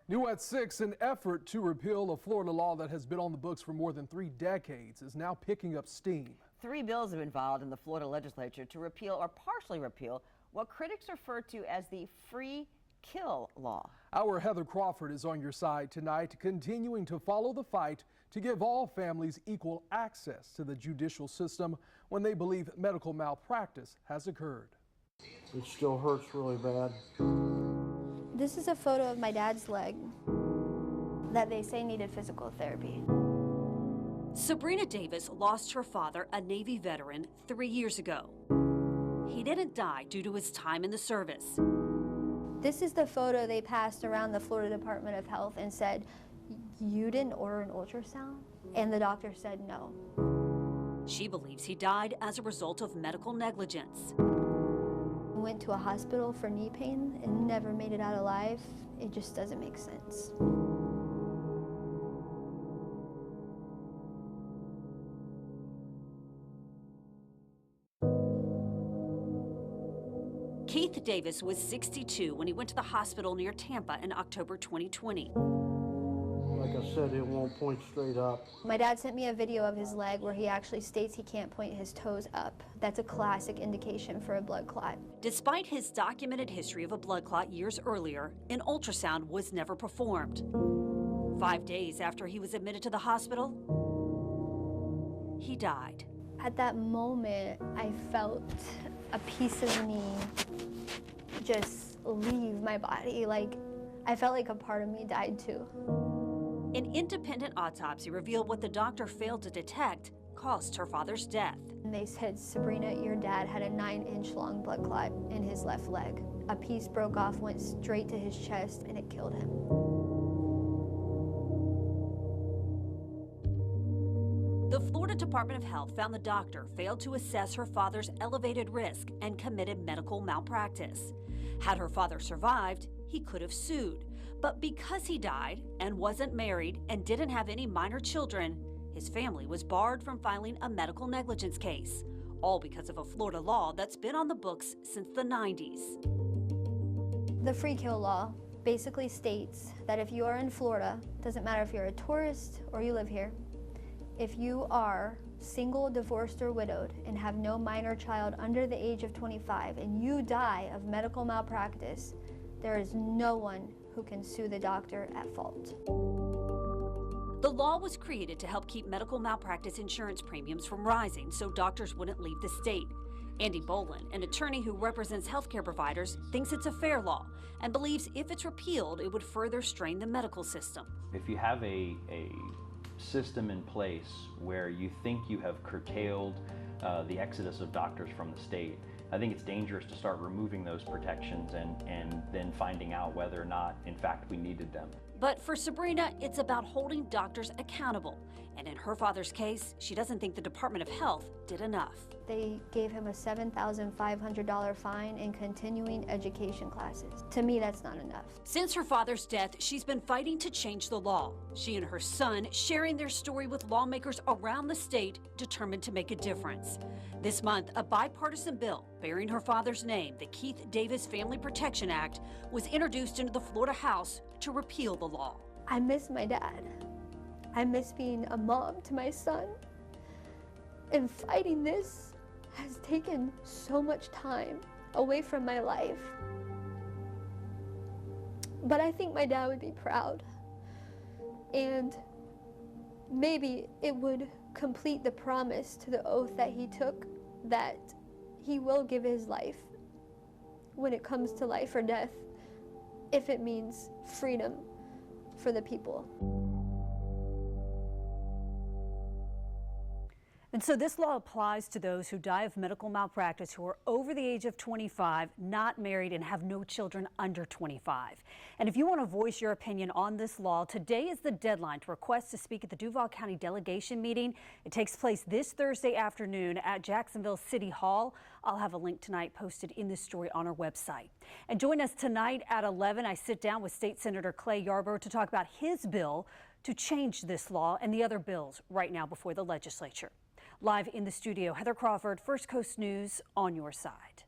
New at 6, an effort to repeal a Florida law that has been on the books for more than 3 decades is now picking up steam. 3 bills have been filed in the Florida legislature to repeal or partially repeal what critics refer to as the free kill law. Our Heather Crawford is on your side tonight, continuing to follow the fight to give all families equal access to the judicial system when they believe medical malpractice has occurred. It still hurts really bad. This is a photo of my dad's leg that they say needed physical therapy. Sabrina Davis lost her father, a Navy veteran, 3 years ago. He didn't die due to his time in the service. This is the photo they passed around the Florida Department of Health and said, "You didn't order an ultrasound?" And the doctor said no. She believes he died as a result of medical negligence. Went to a hospital for knee pain and never made it out alive. It just doesn't make sense. Keith Davis was 62 when he went to the hospital near Tampa in October 2020. Like I said, it won't point straight up. My dad sent me a video of his leg where he actually states he can't point his toes up. That's a classic indication for a blood clot. Despite his documented history of a blood clot years earlier, an ultrasound was never performed. 5 days after he was admitted to the hospital, he died. At that moment, I felt a piece of me just leave my body. Like, I felt like a part of me died too. An independent autopsy revealed what the doctor failed to detect caused her father's death. And they said, "Sabrina, your dad had a 9-inch long blood clot in his left leg. A piece broke off, went straight to his chest, and it killed him." The Florida Department of Health found the doctor failed to assess her father's elevated risk and committed medical malpractice. Had her father survived, he could have sued. But because he died and wasn't married and didn't have any minor children, his family was barred from filing a medical negligence case, all because of a Florida law that's been on the books since the 90s. The free kill law basically states that if you are in Florida, doesn't matter if you're a tourist or you live here, if you are single, divorced, or widowed and have no minor child under the age of 25 and you die of medical malpractice, there is no one who can sue the doctor at fault. The law was created to help keep medical malpractice insurance premiums from rising so doctors wouldn't leave the state. Andy Bolin, an attorney who represents healthcare providers, thinks it's a fair law and believes if it's repealed, it would further strain the medical system. If you have a system in place where you think you have curtailed the exodus of doctors from the state, I think it's dangerous to start removing those protections and then finding out whether or not, in fact, we needed them. But for Sabrina, it's about holding doctors accountable. And in her father's case, she doesn't think the Department of Health did enough. They gave him a $7,500 fine in continuing education classes. To me, that's not enough. Since her father's death, she's been fighting to change the law. She and her son sharing their story with lawmakers around the state, determined to make a difference. This month, a bipartisan bill bearing her father's name, the Keith Davis Family Protection Act, was introduced into the Florida House to repeal the law. I miss my dad. I miss being a mom to my son. And fighting this has taken so much time away from my life. But I think my dad would be proud. And maybe it would complete the promise to the oath that he took, that he will give his life when it comes to life or death, if it means freedom for the people. And so this law applies to those who die of medical malpractice who are over the age of 25, not married, and have no children under 25. And if you want to voice your opinion on this law, today is the deadline to request to speak at the Duval County delegation meeting. It takes place this Thursday afternoon at Jacksonville City Hall. I'll have a link tonight posted in this story on our website. And join us tonight at 11. I sit down with State Senator Clay Yarborough to talk about his bill to change this law and the other bills right now before the legislature. Live in the studio, Heather Crawford, First Coast News, on your side.